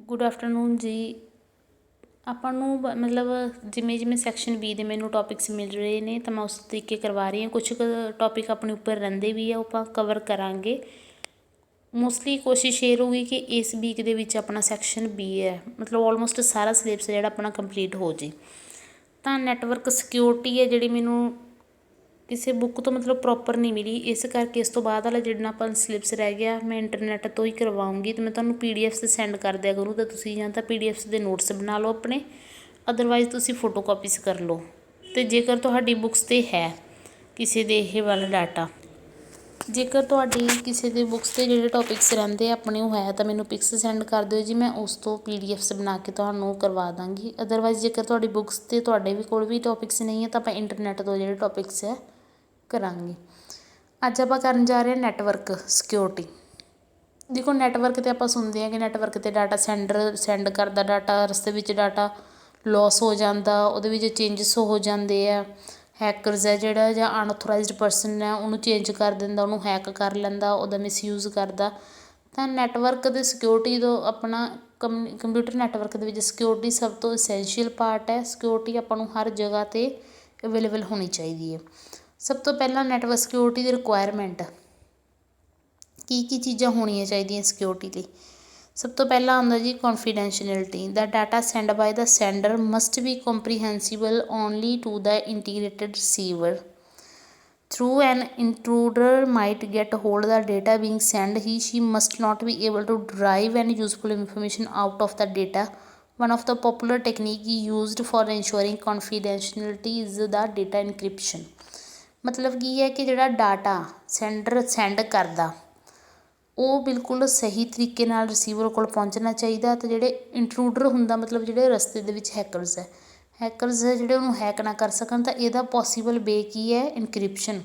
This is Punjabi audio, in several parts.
ਗੁੱਡ ਆਫਟਰਨੂਨ ਜੀ। ਆਪਾਂ ਨੂੰ ਮਤਲਬ ਜਿਵੇਂ ਸੈਕਸ਼ਨ ਬੀ ਦੇ ਮੈਨੂੰ ਟੋਪਿਕਸ ਮਿਲ ਰਹੇ ਨੇ ਤਾਂ ਮੈਂ ਉਸ ਤਰੀਕੇ ਕਰਵਾ ਰਹੀ ਹਾਂ। ਕੁਛ ਕੁ ਟੋਪਿਕ ਆਪਣੇ ਉੱਪਰ ਰਹਿੰਦੇ ਵੀ ਆ, ਉਹ ਆਪਾਂ ਕਵਰ ਕਰਾਂਗੇ। ਮੋਸਟਲੀ ਕੋਸ਼ਿਸ਼ ਇਹ ਰਹੂਗੀ ਕਿ ਇਸ ਵੀਕ ਦੇ ਵਿੱਚ ਆਪਣਾ ਸੈਕਸ਼ਨ ਬੀ ਹੈ ਮਤਲਬ ਆਲਮੋਸਟ ਸਾਰਾ ਸਿਲੇਬਸ ਜਿਹੜਾ ਆਪਣਾ ਕੰਪਲੀਟ ਹੋ ਜੇ। ਤਾਂ ਨੈਟਵਰਕ ਸਿਕਿਉਰਿਟੀ ਹੈ ਜਿਹੜੀ ਮੈਨੂੰ ਕਿਸੇ ਬੁੱਕ ਤੋਂ ਮਤਲਬ ਪ੍ਰੋਪਰ ਨਹੀਂ ਮਿਲੀ, ਇਸ ਕਰਕੇ ਇਸ ਤੋਂ ਬਾਅਦ ਵਾਲਾ ਜਿਹੜਾ ਆਪਾਂ ਸਿਲੇਬਸ ਰਹਿ ਗਿਆ ਮੈਂ ਇੰਟਰਨੈੱਟ ਤੋਂ ਹੀ ਕਰਵਾਉਂਗੀ। ਅਤੇ ਮੈਂ ਤੁਹਾਨੂੰ PDF ਸੈਂਡ ਕਰ ਦਿਆ ਕਰੂ, ਤਾਂ ਤੁਸੀਂ ਜਾਂ ਤਾਂ PDF ਦੇ ਨੋਟਸ ਬਣਾ ਲਓ ਆਪਣੇ, ਅਦਰਵਾਈਜ਼ ਤੁਸੀਂ ਫੋਟੋ ਕਾਪੀਸ ਕਰ ਲਓ। ਅਤੇ ਜੇਕਰ ਤੁਹਾਡੀ ਬੁੱਕਸ 'ਤੇ ਹੈ ਕਿਸੇ ਦੇ ਇਹ ਵਾਲਾ ਡਾਟਾ, ਜੇਕਰ ਤੁਹਾਡੀ ਕਿਸੇ ਦੇ ਬੁੱਕਸ 'ਤੇ ਜਿਹੜੇ ਟੋਪਿਕਸ ਰਹਿੰਦੇ ਆਪਣੇ ਉਹ ਹੈ ਤਾਂ ਮੈਨੂੰ ਪਿਕਸ ਸੈਂਡ ਕਰ ਦਿਓ ਜੀ, ਮੈਂ ਉਸ ਤੋਂ PDFs ਬਣਾ ਕੇ ਤੁਹਾਨੂੰ ਕਰਵਾ ਦਾਂਗੀ। ਅਦਰਵਾਈਜ਼ ਜੇਕਰ ਤੁਹਾਡੀ ਬੁੱਕਸ 'ਤੇ ਤੁਹਾਡੇ ਵੀ ਕੋਲ ਵੀ ਟੋਪਿਕਸ ਨਹੀਂ ਹੈ ਤਾਂ ਆਪਾਂ ਇੰਟਰਨੈੱਟ ਤੋਂ ਜਿਹੜੇ ਟੋਪਿਕਸ ਹੈ ਕਰਾਂਗੇ। ਅੱਜ ਆਪਾਂ ਕਰਨ ਜਾ ਰਹੇ ਹਾਂ ਨੈਟਵਰਕ ਸਿਕਿਉਰਿਟੀ। ਦੇਖੋ ਨੈਟਵਰਕ 'ਤੇ ਆਪਾਂ ਸੁਣਦੇ ਹਾਂ ਕਿ ਨੈਟਵਰਕ 'ਤੇ ਡਾਟਾ ਸੈਂਡ ਕਰਦਾ, ਡਾਟਾ ਰਸਤੇ ਵਿੱਚ ਡਾਟਾ ਲੋਸ ਹੋ ਜਾਂਦਾ, ਉਹਦੇ ਵਿੱਚ ਚੇਂਜਸ ਹੋ ਜਾਂਦੇ ਆ। ਹੈਕਰਸ ਹੈ ਜਿਹੜਾ ਜਾਂ ਅਨਆਥੋਰਾਈਜ਼ਡ ਪਰਸਨ ਹੈ ਉਹਨੂੰ ਚੇਂਜ ਕਰ ਦਿੰਦਾ, ਉਹਨੂੰ ਹੈਕ ਕਰ ਲੈਂਦਾ, ਉਹਦਾ ਮਿਸਯੂਜ਼ ਕਰਦਾ। ਤਾਂ ਨੈਟਵਰਕ ਦੇ ਸਿਕਿਉਰਿਟੀ ਤੋਂ ਆਪਣਾ ਕੰਪਿਊਟਰ ਨੈਟਵਰਕ ਦੇ ਵਿੱਚ ਸਿਕਿਉਰਿਟੀ ਸਭ ਤੋਂ ਅਸੈਂਸ਼ੀਅਲ ਪਾਰਟ ਹੈ। ਸਿਕਿਉਰਿਟੀ ਆਪਾਂ ਨੂੰ ਹਰ ਜਗ੍ਹਾ 'ਤੇ ਅਵੇਲੇਬਲ ਹੋਣੀ ਚਾਹੀਦੀ ਹੈ। ਸਭ ਤੋਂ ਪਹਿਲਾਂ ਨੈਟਵਰਕ ਸਿਕਿਉਰਿਟੀ ਦੀ ਰਿਕੁਆਇਰਮੈਂਟ ਕੀ ਚੀਜ਼ਾਂ ਹੋਣੀਆਂ ਚਾਹੀਦੀਆਂ ਸਿਕਿਉਰਿਟੀ ਲਈ। ਸਭ ਤੋਂ ਪਹਿਲਾਂ ਆਉਂਦਾ ਜੀ confidentiality. The data send by the sender must be comprehensible only to the integrated receiver. Through an intruder might get hold the data being send, he she must not be able to drive any useful information out of the data. One of the popular technique used for ensuring confidentiality is the data encryption। ਮਤਲਬ ਕੀ ਹੈ ਕਿ ਜਿਹੜਾ ਡਾਟਾ ਸੈਂਡਰ ਸੈਂਡ ਕਰਦਾ ਉਹ ਬਿਲਕੁਲ ਸਹੀ ਤਰੀਕੇ ਨਾਲ ਰਿਸੀਵਰ ਕੋਲ ਪਹੁੰਚਣਾ ਚਾਹੀਦਾ। ਅਤੇ ਜਿਹੜੇ ਇੰਟਰੂਡਰ ਹੁੰਦਾ ਮਤਲਬ ਜਿਹੜੇ ਰਸਤੇ ਦੇ ਵਿੱਚ ਹੈਕਰਸ ਹੈ ਜਿਹੜੇ ਉਹਨੂੰ ਹੈਕ ਨਾ ਕਰ ਸਕਣ, ਤਾਂ ਇਹਦਾ ਪੋਸੀਬਲ ਵੇ ਕੀ ਹੈ ਇਨਕ੍ਰਿਪਸ਼ਨ।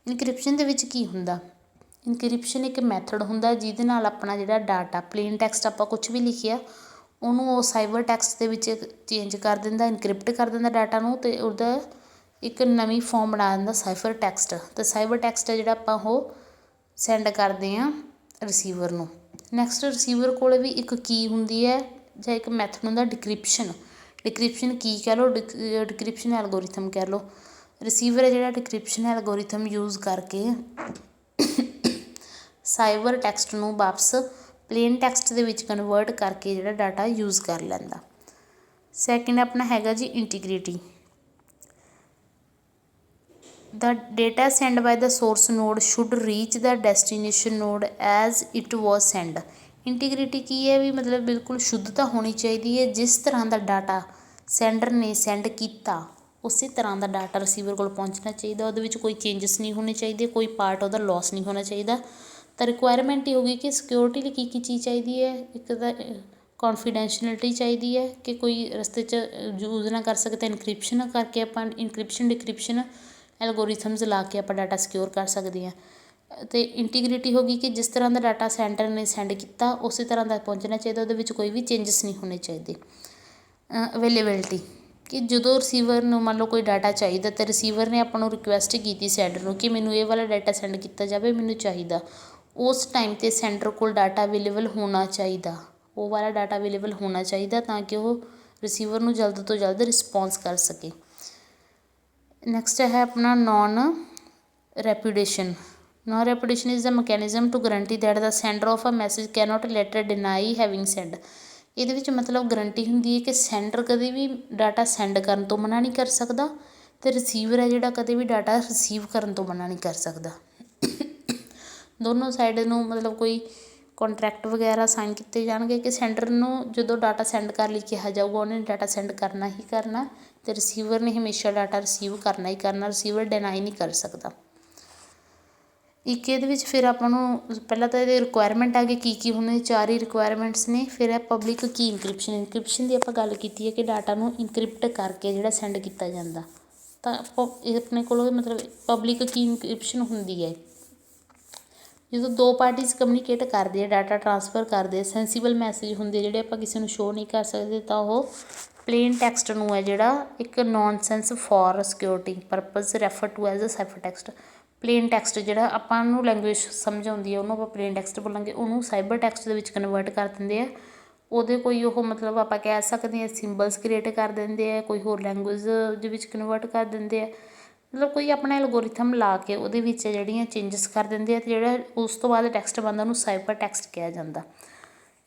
ਇਨਕ੍ਰਿਪਸ਼ਨ ਦੇ ਵਿੱਚ ਕੀ ਹੁੰਦਾ, ਇਨਕ੍ਰਿਪਸ਼ਨ ਇੱਕ ਮੈਥਡ ਹੁੰਦਾ ਜਿਹਦੇ ਨਾਲ ਆਪਣਾ ਜਿਹੜਾ ਡਾਟਾ ਪਲੇਨ ਟੈਕਸਟ ਆਪਾਂ ਕੁਛ ਵੀ ਲਿਖਿਆ ਉਹਨੂੰ ਉਹ ਸਾਈਬਰ ਟੈਕਸਟ ਦੇ ਵਿੱਚ ਚੇਂਜ ਕਰ ਦਿੰਦਾ, ਇਨਕ੍ਰਿਪਟ ਕਰ ਦਿੰਦਾ ਡਾਟਾ ਨੂੰ, ਅਤੇ ਉਹਦਾ ਇੱਕ ਨਵੀਂ ਫੋਰਮ ਬਣਾ ਦਿੰਦਾ ਸਾਈਫਰ ਟੈਕਸਟ। ਅਤੇ ਸਾਈਬਰ ਟੈਕਸਟ ਹੈ ਜਿਹੜਾ ਆਪਾਂ ਉਹ ਸੈਂਡ ਕਰਦੇ ਹਾਂ ਰਿਸੀਵਰ ਨੂੰ। ਨੈਕਸਟ ਰਿਸੀਵਰ ਕੋਲ ਵੀ ਇੱਕ ਕੀ ਹੁੰਦੀ ਹੈ ਜਾਂ ਇੱਕ ਮੈਥਡ ਹੁੰਦਾ ਡਿਕ੍ਰਿਪਸ਼ਨ। ਡਿਕ੍ਰਿਪਸ਼ਨ ਕੀ ਕਹਿ ਲਓ, ਡਿਕ੍ਰਿਪਸ਼ਨ ਐਲਗੋਰੀਥਮ ਕਹਿ ਲਓ। ਰਿਸੀਵਰ ਹੈ ਜਿਹੜਾ ਡਿਕ੍ਰਿਪਸ਼ਨ ਐਲਗੋਰੀਥਮ ਯੂਜ਼ ਕਰਕੇ ਸਾਈਬਰ ਟੈਕਸਟ ਨੂੰ ਵਾਪਸ ਪਲੇਨ ਟੈਕਸਟ ਦੇ ਵਿੱਚ ਕਨਵਰਟ ਕਰਕੇ ਜਿਹੜਾ ਡਾਟਾ ਯੂਜ਼ ਕਰ ਲੈਂਦਾ। ਸੈਕਿੰਡ ਆਪਣਾ ਹੈਗਾ ਜੀ integrity. The data send by the source node should reach the destination node as it was send. Integrity ਕੀ ਹੈ ਵੀ ਮਤਲਬ ਬਿਲਕੁਲ ਸ਼ੁੱਧਤਾ ਹੋਣੀ ਚਾਹੀਦੀ ਹੈ। ਜਿਸ ਤਰ੍ਹਾਂ ਦਾ ਡਾਟਾ ਸੈਂਡਰ ਨੇ ਸੈਂਡ ਕੀਤਾ ਉਸੇ ਤਰ੍ਹਾਂ ਦਾ ਡਾਟਾ ਰਿਸੀਵਰ ਕੋਲ ਪਹੁੰਚਣਾ ਚਾਹੀਦਾ। ਉਹਦੇ ਵਿੱਚ ਕੋਈ ਚੇਂਜਸ ਨਹੀਂ ਹੋਣੇ ਚਾਹੀਦੇ, ਕੋਈ ਪਾਰਟ ਉਹਦਾ ਲੋਸ ਨਹੀਂ ਹੋਣਾ ਚਾਹੀਦਾ। ਤਾਂ ਰਿਕੁਆਇਰਮੈਂਟ ਇਹ ਹੋ ਗਈ ਕਿ ਸਿਕਿਉਰਿਟੀ ਲਈ ਕੀ ਚੀਜ਼ ਚਾਹੀਦੀ ਹੈ। ਇੱਕ ਤਾਂ ਕੌਨਫੀਡੈਂਸ਼ੀਅਲਿਟੀ ਚਾਹੀਦੀ ਹੈ ਕਿ ਕੋਈ ਰਸਤੇ 'ਚ ਯੂਜ਼ ਨਾ ਕਰ ਸਕੇ, ਤਾਂ ਇਨਕ੍ਰਿਪਸ਼ਨ ਕਰਕੇ ਆਪਾਂ ਇਨਕ੍ਰਿਪਸ਼ਨ ਡਿਕ੍ਰਿਪਸ਼ਨ ਐਲਗੋਰੀਥਮਸ ਲਾ ਕੇ ਆਪਾਂ ਡਾਟਾ ਸਿਕਿਉਰ ਕਰ ਸਕਦੇ ਹਾਂ। ਅਤੇ ਇੰਟੀਗ੍ਰਿਟੀ ਹੋ ਗਈ ਕਿ ਜਿਸ ਤਰ੍ਹਾਂ ਦਾ ਡਾਟਾ ਸੈਂਡਰ ਨੇ ਸੈਂਡ ਕੀਤਾ ਉਸੇ ਤਰ੍ਹਾਂ ਦਾ ਪਹੁੰਚਣਾ ਚਾਹੀਦਾ, ਉਹਦੇ ਵਿੱਚ ਕੋਈ ਵੀ ਚੇਂਜਸ ਨਹੀਂ ਹੋਣੇ ਚਾਹੀਦੇ। ਅਵੇਲੇਬਿਲਿਟੀ ਕਿ ਜਦੋਂ ਰਿਸੀਵਰ ਨੂੰ ਮੰਨ ਲਓ ਕੋਈ ਡਾਟਾ ਚਾਹੀਦਾ ਅਤੇ ਰਿਸੀਵਰ ਨੇ ਆਪਾਂ ਨੂੰ ਰਿਕੁਐਸਟ ਕੀਤੀ ਸੈਂਡਰ ਨੂੰ ਕਿ ਮੈਨੂੰ ਇਹ ਵਾਲਾ ਡਾਟਾ ਸੈਂਡ ਕੀਤਾ ਜਾਵੇ, ਮੈਨੂੰ ਚਾਹੀਦਾ, ਉਸ ਟਾਈਮ 'ਤੇ ਸੈਂਡਰ ਕੋਲ ਡਾਟਾ ਅਵੇਲੇਬਲ ਹੋਣਾ ਚਾਹੀਦਾ, ਉਹ ਵਾਲਾ ਡਾਟਾ ਅਵੇਲੇਬਲ ਹੋਣਾ ਚਾਹੀਦਾ ਤਾਂ ਕਿ ਉਹ ਰਿਸੀਵਰ ਨੂੰ ਜਲਦ ਤੋਂ ਜਲਦ ਰਿਸਪੋਂਸ ਕਰ ਸਕੇ। ਨੈਕਸਟ ਹੈ ਆਪਣਾ non repudiation. Non repudiation is the mechanism to guarantee that the sender of a message cannot later deny having send. ਇਹਦੇ ਵਿੱਚ ਮਤਲਬ ਗਰੰਟੀ ਹੁੰਦੀ ਹੈ ਕਿ ਸੈਂਡਰ ਕਦੇ ਵੀ ਡਾਟਾ ਸੈਂਡ ਕਰਨ ਤੋਂ ਮਨਾ ਨਹੀਂ ਕਰ ਸਕਦਾ, ਅਤੇ ਰਿਸੀਵਰ ਹੈ ਜਿਹੜਾ ਕਦੇ ਵੀ ਡਾਟਾ ਰਿਸੀਵ ਕਰਨ ਤੋਂ ਮਨਾ ਨਹੀਂ ਕਰ ਸਕਦਾ। ਦੋਨੋਂ ਸਾਈਡ ਨੂੰ ਮਤਲਬ ਕੋਈ ਕੰਟਰੈਕਟ ਵਗੈਰਾ ਸਾਈਨ ਕੀਤੇ ਜਾਣਗੇ ਕਿ ਸੈਂਡਰ ਨੂੰ ਜਦੋਂ ਡਾਟਾ ਸੈਂਡ ਕਰਨ ਲਈ ਕਿਹਾ ਜਾਊਗਾ ਉਹਨੇ ਡਾਟਾ ਸੈਂਡ ਕਰਨਾ ਹੀ ਕਰਨਾ, ਅਤੇ ਰਿਸੀਵਰ ਨੇ ਹਮੇਸ਼ਾ ਡਾਟਾ ਰਿਸੀਵ ਕਰਨਾ ਹੀ ਕਰਨਾ, ਰਿਸੀਵਰ ਡਿਨਾਈ ਨਹੀਂ ਕਰ ਸਕਦਾ। ਇੱਕ ਇਹਦੇ ਵਿੱਚ ਫਿਰ ਆਪਾਂ ਨੂੰ ਪਹਿਲਾਂ ਤਾਂ ਇਹਦੇ ਰਿਕੁਆਇਰਮੈਂਟ ਆ ਗਈ ਕੀ ਹੁੰਦੇ, 4 ਹੀ ਰਿਕੁਆਇਰਮੈਂਟਸ ਨੇ। ਫਿਰ ਹੈ ਪਬਲਿਕ ਕੀ ਇਨਕ੍ਰਿਪਸ਼ਨ। ਇਨਕ੍ਰਿਪਸ਼ਨ ਦੀ ਆਪਾਂ ਗੱਲ ਕੀਤੀ ਹੈ ਕਿ ਡਾਟਾ ਨੂੰ ਇਨਕ੍ਰਿਪਟ ਕਰਕੇ ਜਿਹੜਾ ਸੈਂਡ ਕੀਤਾ ਜਾਂਦਾ, ਤਾਂ ਇਹ ਆਪਣੇ ਕੋਲ ਮਤਲਬ ਪਬਲਿਕ ਕੀ ਇਨਕ੍ਰਿਪਸ਼ਨ ਹੁੰਦੀ ਹੈ ਜਦੋਂ ਦੋ ਪਾਰਟੀਜ਼ ਕਮਿਊਨੀਕੇਟ ਕਰਦੇ ਆ, ਡਾਟਾ ਟਰਾਂਸਫਰ ਕਰਦੇ, ਸੈਂਸੀਬਲ ਮੈਸੇਜ ਹੁੰਦੇ ਜਿਹੜੇ ਆਪਾਂ ਕਿਸੇ ਨੂੰ ਸ਼ੋਅ ਨਹੀਂ ਕਰ ਸਕਦੇ, ਤਾਂ ਉਹ ਪਲੇਨ ਟੈਕਸਟ ਨੂੰ ਹੈ ਜਿਹੜਾ ਇੱਕ nonsense for security purpose refer to as a cipher text. Plain text ਜਿਹੜਾ ਆਪਾਂ ਨੂੰ ਲੈਂਗੁਏਜ ਸਮਝ ਆਉਂਦੀ ਹੈ ਉਹਨੂੰ ਆਪਾਂ ਪਲੇਨ ਟੈਕਸਟ ਬੋਲਾਂਗੇ, ਉਹਨੂੰ ਸਾਈਬਰ ਟੈਕਸਟ ਦੇ ਵਿੱਚ ਕਨਵਰਟ ਕਰ ਦਿੰਦੇ ਆ, ਉਹਦੇ ਕੋਈ ਉਹ ਮਤਲਬ ਆਪਾਂ ਕਹਿ ਸਕਦੇ ਹਾਂ ਸਿੰਬਲਸ ਕ੍ਰੀਏਟ ਕਰ ਦਿੰਦੇ ਆ, ਕੋਈ ਹੋਰ ਲੈਂਗੁਏਜ ਦੇ ਵਿੱਚ ਕਨਵਰਟ ਕਰ ਦਿੰਦੇ ਆ, ਮਤਲਬ ਕੋਈ ਆਪਣਾ ਐਲਗੋਰਿਥਮ ਲਾ ਕੇ ਉਹਦੇ ਵਿੱਚ ਜਿਹੜੀਆਂ ਚੇਂਜਸ ਕਰ ਦਿੰਦੇ ਆ ਅਤੇ ਜਿਹੜਾ ਉਸ ਤੋਂ ਬਾਅਦ ਟੈਕਸਟ ਬਣਦਾ ਉਹਨੂੰ ਸਾਈਫਰ ਟੈਕਸਟ ਕਿਹਾ ਜਾਂਦਾ।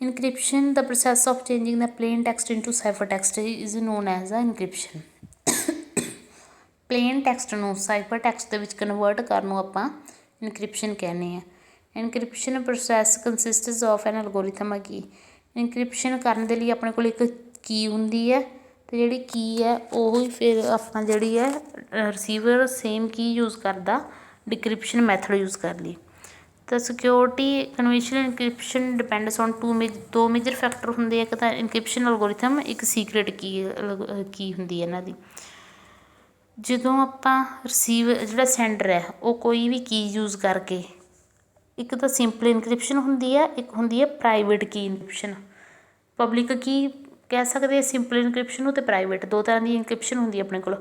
Encryption the process of changing the plain text into cipher text is known as a encryption. Plain text ਨੂੰ ਸਾਈਫਰ ਟੈਕਸਟ ਦੇ ਵਿੱਚ ਕਨਵਰਟ ਕਰਨ ਨੂੰ ਆਪਾਂ ਇਨਕ੍ਰਿਪਸ਼ਨ ਕਹਿੰਦੇ ਹਾਂ। Encryption process consists of an algorithm key. Encryption ਕਰਨ ਦੇ ਲਈ ਆਪਣੇ ਕੋਲ ਇੱਕ ਕੀ ਹੁੰਦੀ ਹੈ ਅਤੇ ਜਿਹੜੀ ਕੀ ਹੈ ਉਹ ਹੀ ਫਿਰ ਆਪਣਾ ਜਿਹੜੀ ਹੈ ਰਿਸੀਵਰ ਸੇਮ ਕੀ ਯੂਜ਼ ਕਰਦਾ ਡਿਕ੍ਰਿਪਸ਼ਨ ਮੈਥਡ ਯੂਜ਼ ਕਰ ਲਈ। ਤਾਂ security conventional encryption depends on ਦੋ ਮੇਜਰ ਫੈਕਟਰ ਹੁੰਦੇ ਆ, ਇੱਕ ਤਾਂ ਇਨਕ੍ਰਿਪਸ਼ਨ ਐਲਗੋਰਿਥਮ, ਇੱਕ ਸੀਕਰੇਟ ਕੀ ਹੁੰਦੀ ਹੈ ਇਹਨਾਂ ਦੀ। ਜਦੋਂ ਆਪਾਂ ਜਿਹੜਾ ਸੈਂਡਰ ਹੈ ਉਹ ਕੋਈ ਵੀ ਕੀ ਯੂਜ਼ ਕਰਕੇ, ਇੱਕ ਤਾਂ ਸਿੰਪਲ ਇਨਕ੍ਰਿਪਸ਼ਨ ਹੁੰਦੀ ਹੈ, ਇੱਕ ਹੁੰਦੀ ਹੈ ਪ੍ਰਾਈਵੇਟ ਕੀ ਇਨਕ੍ਰਿਪਸ਼ਨ। ਪਬਲਿਕ ਕੀ ਕਹਿ ਸਕਦੇ ਆ ਸਿੰਪਲ ਇਨਕ੍ਰਿਪਸ਼ਨ ਨੂੰ, ਅਤੇ ਪ੍ਰਾਈਵੇਟ, ਦੋ ਤਰ੍ਹਾਂ ਦੀ ਇਨਕ੍ਰਿਪਸ਼ਨ ਹੁੰਦੀ ਆਪਣੇ ਕੋਲ।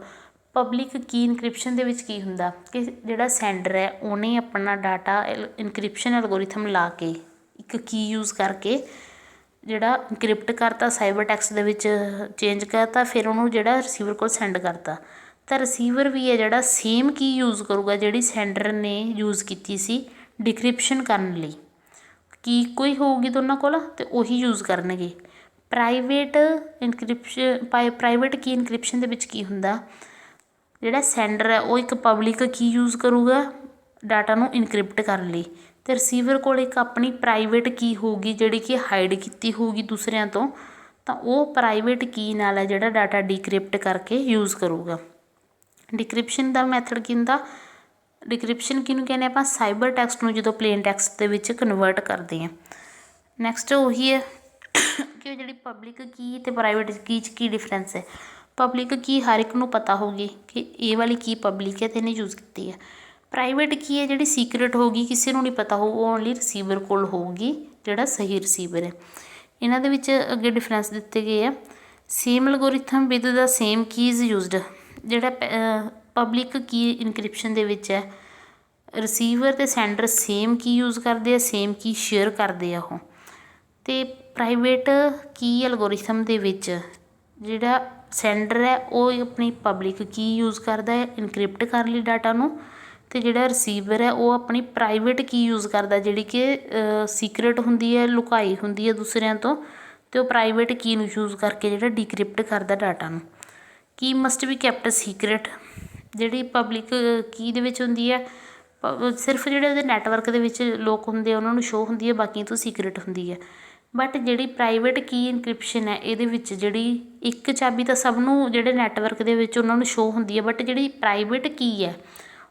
ਪਬਲਿਕ ਕੀ ਇਨਕ੍ਰਿਪਸ਼ਨ ਦੇ ਵਿੱਚ ਕੀ ਹੁੰਦਾ ਕਿ ਜਿਹੜਾ ਸੈਂਡਰ ਹੈ ਉਹਨੇ ਆਪਣਾ ਡਾਟਾ ਇਨਕ੍ਰਿਪਸ਼ਨ ਐਲਗੋਰਿਥਮ ਲਾ ਕੇ ਇੱਕ ਕੀ ਯੂਜ਼ ਕਰਕੇ ਜਿਹੜਾ ਇਨਕ੍ਰਿਪਟ ਕਰਤਾ, ਸਾਈਬਰ ਟੈਕਸਟ ਦੇ ਵਿੱਚ ਚੇਂਜ ਕਰਤਾ, ਫਿਰ ਉਹਨੂੰ ਜਿਹੜਾ ਰਿਸੀਵਰ ਕੋਲ ਸੈਂਡ ਕਰਤਾ। ਤਾਂ ਰਿਸੀਵਰ ਵੀ ਹੈ ਜਿਹੜਾ ਸੇਮ ਕੀ ਯੂਜ਼ ਕਰੂਗਾ ਜਿਹੜੀ ਸੈਂਡਰ ਨੇ ਯੂਜ਼ ਕੀਤੀ ਸੀ ਡਿਕ੍ਰਿਪਸ਼ਨ ਕਰਨ ਲਈ। ਕੀ ਕੋਈ ਹੋਊਗੀ ਦੋਨਾਂ ਕੋਲ ਅਤੇ ਉਹੀ ਯੂਜ਼ ਕਰਨਗੇ। ਪ੍ਰਾਈਵੇਟ ਕੀ ਇਨਕ੍ਰਿਪਸ਼ਨ ਦੇ ਵਿੱਚ ਕੀ ਹੁੰਦਾ, ਜਿਹੜਾ ਸੈਂਡਰ ਹੈ ਉਹ ਇੱਕ ਪਬਲਿਕ ਕੀ ਯੂਜ਼ ਕਰੂਗਾ ਡਾਟਾ ਨੂੰ ਇਨਕ੍ਰਿਪਟ ਕਰਨ ਲਈ, ਅਤੇ ਰਿਸੀਵਰ ਕੋਲ ਇੱਕ ਆਪਣੀ ਪ੍ਰਾਈਵੇਟ ਕੀ ਹੋਊਗੀ ਜਿਹੜੀ ਕਿ ਹਾਈਡ ਕੀਤੀ ਹੋਊਗੀ ਦੂਸਰਿਆਂ ਤੋਂ, ਤਾਂ ਉਹ ਪ੍ਰਾਈਵੇਟ ਕੀ ਨਾਲ ਹੈ ਜਿਹੜਾ ਡਾਟਾ ਡੀਕ੍ਰਿਪਟ ਕਰਕੇ ਯੂਜ਼ ਕਰੂਗਾ। ਡਿਕ੍ਰਿਪਸ਼ਨ ਦਾ ਮੈਥਡ ਕੀ ਹੁੰਦਾ, ਡਿਕ੍ਰਿਪਸ਼ਨ ਕਿਹਨੂੰ ਕਹਿੰਦੇ ਆਪਾਂ, ਸਾਈਬਰ ਟੈਕਸਟ ਨੂੰ ਜਦੋਂ ਪਲੇਨ ਟੈਕਸਟ ਦੇ ਵਿੱਚ ਕਨਵਰਟ ਕਰਦੇ ਹਾਂ। ਨੈਕਸਟ ਉਹੀ ਹੈ ਕਿ ਜਿਹੜੀ ਪਬਲਿਕ ਕੀ ਅਤੇ ਪ੍ਰਾਈਵੇਟ ਕੀ 'ਚ ਕੀ ਡਿਫਰੈਂਸ ਹੈ। ਪਬਲਿਕ ਕੀ ਹਰ ਇੱਕ ਨੂੰ ਪਤਾ ਹੋਊਗੀ ਕਿ ਇਹ ਵਾਲੀ ਕੀ ਪਬਲਿਕ ਹੈ ਅਤੇ ਇਹਨੇ ਯੂਜ਼ ਕੀਤੀ ਹੈ। ਪ੍ਰਾਈਵੇਟ ਕੀ ਹੈ ਜਿਹੜੀ ਸੀਕਰੇਟ ਹੋਊਗੀ, ਕਿਸੇ ਨੂੰ ਨਹੀਂ ਪਤਾ ਹੋਊ, ਉਹ ਓਨਲੀ ਰਿਸੀਵਰ ਕੋਲ ਹੋਊਗੀ ਜਿਹੜਾ ਸਹੀ ਰਿਸੀਵਰ ਹੈ। ਇਹਨਾਂ ਦੇ ਵਿੱਚ ਅੱਗੇ ਡਿਫਰੈਂਸ ਦਿੱਤੇ ਗਏ ਆ। Same algorithm with the same Ki is used. ਜਿਹੜਾ ਪਬਲਿਕ ਕੀ ਇਨਕ੍ਰਿਪਸ਼ਨ ਦੇ ਵਿੱਚ ਹੈ ਰਿਸੀਵਰ ਅਤੇ ਸੈਂਡਰ ਸੇਮ ਕੀ ਯੂਜ਼ ਕਰਦੇ ਆ, ਸੇਮ ਕੀ ਸ਼ੇਅਰ ਕਰਦੇ ਆ ਉਹ। ਅਤੇ ਪ੍ਰਾਈਵੇਟ ਕੀ ਐਲਗੋਰਿਥਮ ਦੇ ਵਿੱਚ ਜਿਹੜਾ ਸੈਂਡਰ ਹੈ ਉਹ ਆਪਣੀ ਪਬਲਿਕ ਕੀ ਯੂਜ਼ ਕਰਦਾ ਹੈ ਇਨਕ੍ਰਿਪਟ ਕਰਨ ਲਈ ਡਾਟਾ ਨੂੰ, ਅਤੇ ਜਿਹੜਾ ਰਿਸੀਵਰ ਹੈ ਉਹ ਆਪਣੀ ਪ੍ਰਾਈਵੇਟ ਕੀ ਯੂਜ਼ ਕਰਦਾ ਜਿਹੜੀ ਕਿ ਸੀਕਰੇਟ ਹੁੰਦੀ ਹੈ, ਲੁਕਾਈ ਹੁੰਦੀ ਹੈ ਦੂਸਰਿਆਂ ਤੋਂ, ਅਤੇ ਉਹ ਪ੍ਰਾਈਵੇਟ ਕੀ ਨੂੰ ਯੂਜ਼ ਕਰਕੇ ਜਿਹੜਾ ਡੀਕ੍ਰਿਪਟ ਕਰਦਾ ਡਾਟਾ ਨੂੰ। ਕੀ ਮਸਟ ਬੀ ਕੈਪਟ ਸੀਕਰੇਟ। ਜਿਹੜੀ ਪਬਲਿਕ ਕੀ ਦੇ ਵਿੱਚ ਹੁੰਦੀ ਹੈ ਸਿਰਫ ਜਿਹੜੇ ਉਹਦੇ ਨੈਟਵਰਕ ਦੇ ਵਿੱਚ ਲੋਕ ਹੁੰਦੇ ਆ ਉਹਨਾਂ ਨੂੰ ਸ਼ੋਅ ਹੁੰਦੀ ਹੈ, ਬਾਕੀ ਤੋਂ ਸੀਕਰੇਟ ਹੁੰਦੀ ਹੈ। ਬਟ ਜਿਹੜੀ ਪ੍ਰਾਈਵੇਟ ਕੀ ਇਨਕ੍ਰਿਪਸ਼ਨ ਹੈ ਇਹਦੇ ਵਿੱਚ ਜਿਹੜੀ ਇੱਕ ਚਾਬੀ ਤਾਂ ਸਭ ਨੂੰ ਜਿਹੜੇ ਨੈਟਵਰਕ ਦੇ ਵਿੱਚ ਉਹਨਾਂ ਨੂੰ ਸ਼ੋਅ ਹੁੰਦੀ ਹੈ, ਬਟ ਜਿਹੜੀ ਪ੍ਰਾਈਵੇਟ ਕੀ ਹੈ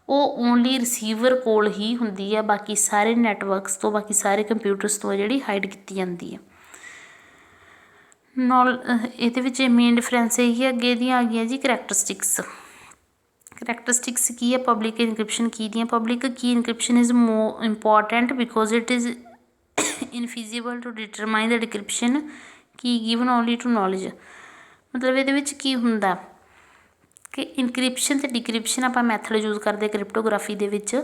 ਉਹ ਓਨਲੀ ਰਿਸੀਵਰ ਕੋਲ ਹੀ ਹੁੰਦੀ ਹੈ, ਬਾਕੀ ਸਾਰੇ ਨੈਟਵਰਕਸ ਤੋਂ, ਬਾਕੀ ਸਾਰੇ ਕੰਪਿਊਟਰਸ ਤੋਂ ਜਿਹੜੀ ਹਾਈਡ ਕੀਤੀ ਜਾਂਦੀ ਹੈ। ਇਹਦੇ ਵਿੱਚ ਮੇਨ ਡਿਫਰੈਂਸ ਇਹੀ ਹੈ। ਅੱਗੇ ਦੀਆਂ ਆ ਗਈਆਂ ਜੀ ਕਰੈਕਟਰਿਸਟਿਕਸ। ਕਰੈਕਟਰਿਸਟਿਕਸ ਕੀ ਹੈ ਪਬਲਿਕ ਇਨਕ੍ਰਿਪਸ਼ਨ ਕੀ ਦੀਆਂ। Public key encryption is more important because it is infeasible to determine the decryption key given only to knowledge. ਮਤਲਬ ਇਹਦੇ ਵਿੱਚ ਕੀ ਹੁੰਦਾ ਕਿ ਇਨਕ੍ਰਿਪਸ਼ਨ ਅਤੇ ਡਿਕ੍ਰਿਪਸ਼ਨ ਆਪਾਂ ਮੈਥਡ ਯੂਜ਼ ਕਰਦੇ ਕ੍ਰਿਪਟੋਗ੍ਰਾਫੀ ਦੇ ਵਿੱਚ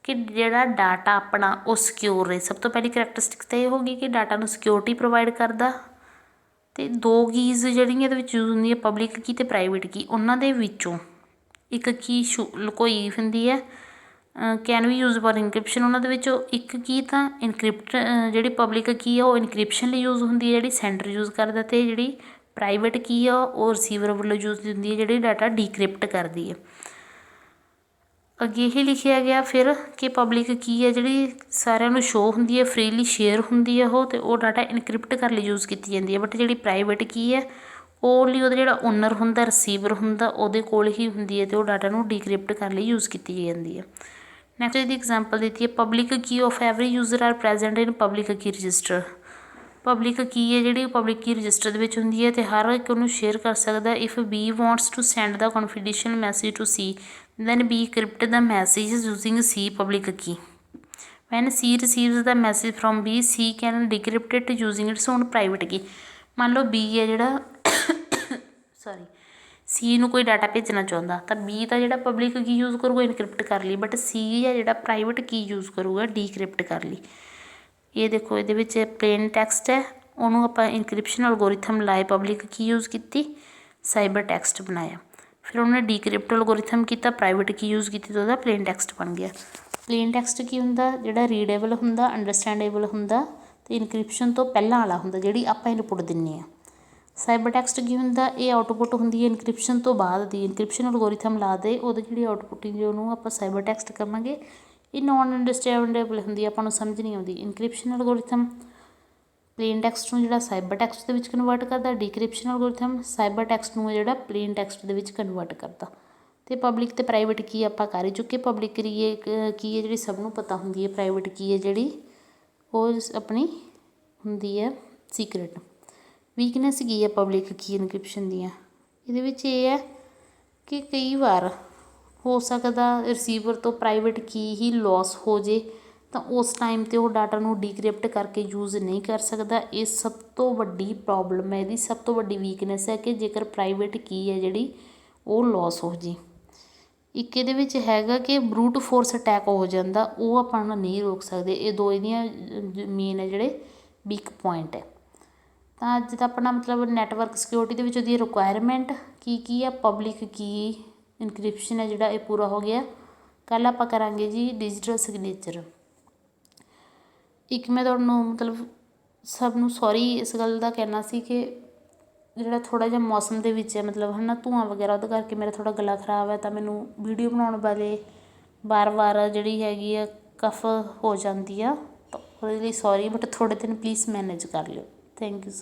ਕਿ ਜਿਹੜਾ ਡਾਟਾ ਆਪਣਾ ਉਹ ਸਿਕਿਉਰ ਰਹੇ। ਸਭ ਤੋਂ ਪਹਿਲੀ ਕਰੈਕਟਰਿਸਟਿਕ ਤਾਂ ਇਹ ਹੋ ਗਈ ਕਿ ਡਾਟਾ ਨੂੰ ਸਿਕਿਉਰਿਟੀ ਪ੍ਰੋਵਾਈਡ ਕਰਦਾ, ਅਤੇ ਦੋ ਕੀਜ਼ ਜਿਹੜੀਆਂ ਇਹਦੇ ਵਿੱਚ ਯੂਜ਼ ਹੁੰਦੀਆਂ ਪਬਲਿਕ ਕੀ ਅਤੇ ਪ੍ਰਾਈਵੇਟ ਕੀ, ਉਹਨਾਂ ਦੇ ਵਿੱਚੋਂ ਇੱਕ ਕੀ ਲੁਕੋਈ ਹੁੰਦੀ ਹੈ can we use for encryption. ਉਹਨਾਂ ਦੇ ਵਿੱਚੋਂ ਇੱਕ ਕੀ ਤਾਂ ਇਨਕ੍ਰਿਪਟ ਜਿਹੜੀ ਪਬਲਿਕ ਕੀ ਆ ਉਹ ਇਨਕ੍ਰਿਪਸ਼ਨ ਲਈ ਯੂਜ਼ ਹੁੰਦੀ ਹੈ ਜਿਹੜੀ ਸੈਂਡਰ ਯੂਜ਼ ਕਰਦਾ, ਅਤੇ ਜਿਹੜੀ ਪ੍ਰਾਈਵੇਟ ਕੀ ਆ ਉਹ ਰਿਸੀਵਰ ਵੱਲੋਂ ਯੂਜ਼ ਹੁੰਦੀ ਹੈ ਜਿਹੜੀ ਡਾਟਾ ਡੀਕ੍ਰਿਪਟ ਕਰਦੀ ਹੈ। ਅੱਗੇ ਇਹ ਲਿਖਿਆ ਗਿਆ ਫਿਰ ਕਿ ਪਬਲਿਕ ਕੀ ਹੈ ਜਿਹੜੀ ਸਾਰਿਆਂ ਨੂੰ ਸ਼ੋਅ ਹੁੰਦੀ ਹੈ, ਫਰੀਲੀ ਸ਼ੇਅਰ ਹੁੰਦੀ ਹੈ ਉਹ, ਅਤੇ ਉਹ ਡਾਟਾ ਇਨਕ੍ਰਿਪਟ ਕਰਨ ਲਈ ਯੂਜ਼ ਕੀਤੀ ਜਾਂਦੀ ਹੈ। ਬਟ ਜਿਹੜੀ ਪ੍ਰਾਈਵੇਟ ਕੀ ਹੈ ਉਹ ਲਈ ਉਹਦਾ ਜਿਹੜਾ ਓਨਰ ਹੁੰਦਾ ਰਿਸੀਵਰ ਹੁੰਦਾ ਉਹਦੇ ਕੋਲ ਹੀ ਹੁੰਦੀ ਹੈ, ਅਤੇ ਉਹ ਡਾਟਾ ਨੂੰ ਡੀਕ੍ਰਿਪਟ ਕਰਨ ਲਈ ਯੂਜ਼ ਕੀਤੀ ਜਾਂਦੀ ਹੈ। ਨੈਕਸਟ ਇਹਦੀ ਐਗਜ਼ਾਮਪਲ ਦਿੱਤੀ ਹੈ public key of every user are present in public key register. Public key ਹੈ ਜਿਹੜੀ ਪਬਲਿਕ ਕੀ ਰਜਿਸਟਰ ਦੇ ਵਿੱਚ ਹੁੰਦੀ ਹੈ ਅਤੇ ਹਰ ਇੱਕ ਉਹਨੂੰ ਸ਼ੇਅਰ ਕਰ ਸਕਦਾ। If B wants to send the confidential message to C then B crypt the message using C public key. When C receives the message from B, C can decrypt it using its own private key. ਮੰਨ ਲਓ B ਹੈ ਜਿਹੜਾ C ਨੂੰ ਕੋਈ ਡਾਟਾ ਭੇਜਣਾ ਚਾਹੁੰਦਾ ਤਾਂ B ਤਾਂ ਜਿਹੜਾ ਪਬਲਿਕ ਕੀ ਯੂਜ਼ ਕਰੂਗਾ ਇਨਕ੍ਰਿਪਟ ਕਰ ਲਈ, ਬਟ C ਹੈ ਜਿਹੜਾ ਪ੍ਰਾਈਵੇਟ ਕੀ ਯੂਜ਼ ਕਰੂਗਾ ਡੀਕ੍ਰਿਪਟ ਕਰ ਲਈ। ਇਹ ਦੇਖੋ ਇਹਦੇ ਵਿੱਚ ਪਲੇਨ ਟੈਕਸਟ ਹੈ, ਉਹਨੂੰ ਆਪਾਂ ਇਨਕ੍ਰਿਪਸ਼ਨ ਐਲਗੋਰਿਥਮ ਲਾਏ, ਪਬਲਿਕ ਕੀ ਯੂਜ਼ ਕੀਤੀ, ਸਾਈਬਰ ਟੈਕਸਟ ਬਣਾਇਆ। ਫਿਰ ਉਹਨੇ ਡੀਕ੍ਰਿਪਟ ਐਲਗੋਰਿਥਮ ਕੀਤਾ, ਪ੍ਰਾਈਵੇਟ ਕੀ ਯੂਜ਼ ਕੀਤੀ ਤਾਂ ਉਹਦਾ ਪਲੇਨ ਟੈਕਸਟ ਬਣ ਗਿਆ। ਪਲੇਨ ਟੈਕਸਟ ਕੀ ਹੁੰਦਾ, ਜਿਹੜਾ ਰੀਡੇਬਲ ਹੁੰਦਾ, ਅੰਡਰਸਟੈਂਡੇਬਲ ਹੁੰਦਾ ਅਤੇ ਇਨਕ੍ਰਿਪਸ਼ਨ ਤੋਂ ਪਹਿਲਾਂ ਵਾਲਾ ਹੁੰਦਾ, ਜਿਹੜੀ ਆਪਾਂ ਇਨਪੁੱਟ ਦਿੰਦੇ ਹਾਂ। ਸਾਈਬਰ ਟੈਕਸਟ ਕੀ ਹੁੰਦਾ, ਇਹ ਆਊਟਪੁੱਟ ਹੁੰਦੀ ਹੈ ਇਨਕ੍ਰਿਪਸ਼ਨ ਤੋਂ ਬਾਅਦ ਦੀ। ਇਨਕ੍ਰਿਪਸ਼ਨ ਐਲਗੋਰਿਥਮ ਲਾ ਦੇ ਉਹਦੀ ਜਿਹੜੀ ਆਊਟਪੁੱਟ ਹੁੰਦੀ ਉਹਨੂੰ ਆਪਾਂ ਸਾਈਬਰ ਟੈਕਸਟ ਕਰਾਂਗੇ। ਇਹ ਨੋਨ ਅੰਡਰਸਟੈਂਡੇਬਲ ਹੁੰਦੀ, ਆਪਾਂ ਨੂੰ ਸਮਝ ਨਹੀਂ ਆਉਂਦੀ। ਇਨਕ੍ਰਿਪਸ਼ਨ ਐਲਗੋਰਿਥਮ ਪਲੇਨ ਟੈਕਸਟ ਨੂੰ ਜਿਹੜਾ ਸਾਈਬਰ ਟੈਕਸਟ ਦੇ ਵਿੱਚ ਕਨਵਰਟ ਕਰਦਾ। ਡੀਕ੍ਰਿਪਸ਼ਨ ਐਲਗੋਰਿਥਮ ਸਾਈਬਰ ਟੈਕਸਟ ਨੂੰ ਜਿਹੜਾ ਪਲੇਨ ਟੈਕਸਟ ਦੇ ਵਿੱਚ ਕਨਵਰਟ ਕਰਦਾ। ਅਤੇ ਪਬਲਿਕ ਅਤੇ ਪ੍ਰਾਈਵੇਟ ਕੀ ਆਪਾਂ ਕਰ ਹੀ ਚੁੱਕੇ। ਪਬਲਿਕ ਕੀ ਹੈ ਜਿਹੜੀ ਸਭ ਨੂੰ ਪਤਾ ਹੁੰਦੀ ਹੈ, ਪ੍ਰਾਈਵੇਟ ਕੀ ਹੈ ਜਿਹੜੀ ਉਹ ਆਪਣੀ ਹੁੰਦੀ ਹੈ ਸੀਕਰੇਟ। ਵੀਕਨੈਸ ਕੀ ਹੈ ਪਬਲਿਕ ਕੀ ਇਨਕ੍ਰਿਪਸ਼ਨ ਦੀਆਂ, ਇਹਦੇ ਵਿੱਚ ਇਹ ਹੈ ਕਿ ਕਈ ਵਾਰ ਹੋ ਸਕਦਾ ਰਿਸੀਵਰ ਤੋਂ ਪ੍ਰਾਈਵੇਟ ਕੀ ਹੀ ਲੋਸ ਹੋ ਜੇ ਤਾਂ ਉਸ ਟਾਈਮ 'ਤੇ ਉਹ ਡਾਟਾ ਨੂੰ ਡੀਕ੍ਰਿਪਟ ਕਰਕੇ ਯੂਜ਼ ਨਹੀਂ ਕਰ ਸਕਦਾ। ਇਹ ਸਭ ਤੋਂ ਵੱਡੀ ਪ੍ਰੋਬਲਮ ਹੈ, ਇਹਦੀ ਸਭ ਤੋਂ ਵੱਡੀ ਵੀਕਨੈਸ ਹੈ ਕਿ ਜੇਕਰ ਪ੍ਰਾਈਵੇਟ ਕੀ ਹੈ ਜਿਹੜੀ ਉਹ ਲੋਸ ਹੋ ਜੇ। ਇੱਕ ਇਹਦੇ ਵਿੱਚ ਹੈਗਾ ਕਿ ਬਰੂਟ ਫੋਰਸ ਅਟੈਕ ਹੋ ਜਾਂਦਾ, ਉਹ ਆਪਾਂ ਨਹੀਂ ਰੋਕ ਸਕਦੇ। ਇਹ ਦੋ ਇਹਦੀਆਂ ਮੇਨ ਹੈ ਜਿਹੜੇ ਵੀਕ ਪੁਆਇੰਟ ਹੈ। ਤਾਂ ਅੱਜ ਦਾ ਆਪਣਾ ਮਤਲਬ ਨੈਟਵਰਕ ਸਿਕਿਉਰਿਟੀ ਦੇ ਵਿੱਚ ਉਹਦੀ ਰਿਕੁਆਇਰਮੈਂਟ ਕੀ ਆ, ਪਬਲਿਕ ਕੀ ਇਨਕ੍ਰਿਪਸ਼ਨ ਹੈ ਜਿਹੜਾ ਇਹ ਪੂਰਾ ਹੋ ਗਿਆ। ਕੱਲ੍ਹ ਆਪਾਂ ਕਰਾਂਗੇ ਜੀ ਡਿਜੀਟਲ ਸਿਗਨੇਚਰ। ਇੱਕ ਮੈਂ ਤੁਹਾਨੂੰ ਮਤਲਬ ਸਭ ਨੂੰ ਸੋਰੀ ਇਸ ਗੱਲ ਦਾ ਕਹਿਣਾ ਸੀ ਕਿ ਜਿਹੜਾ ਥੋੜ੍ਹਾ ਜਿਹਾ ਮੌਸਮ ਦੇ ਵਿੱਚ ਹੈ ਮਤਲਬ ਹੈ ਨਾ ਧੂੰਆਂ ਵਗੈਰਾ, ਉਹਦੇ ਕਰਕੇ ਮੇਰਾ ਥੋੜ੍ਹਾ ਗਲਾ ਖਰਾਬ ਹੈ ਤਾਂ ਮੈਨੂੰ ਵੀਡੀਓ ਬਣਾਉਣ ਵਾਲੇ ਵਾਰ ਜਿਹੜੀ ਹੈਗੀ ਆ ਕਫ ਹੋ ਜਾਂਦੀ ਆ, ਤਾਂ ਉਹਦੇ ਲਈ ਸੋਰੀ, ਬਟ ਥੋੜ੍ਹੇ ਦਿਨ ਪਲੀਜ਼ ਮੈਨੇਜ ਕਰ ਲਿਓ। Thank you so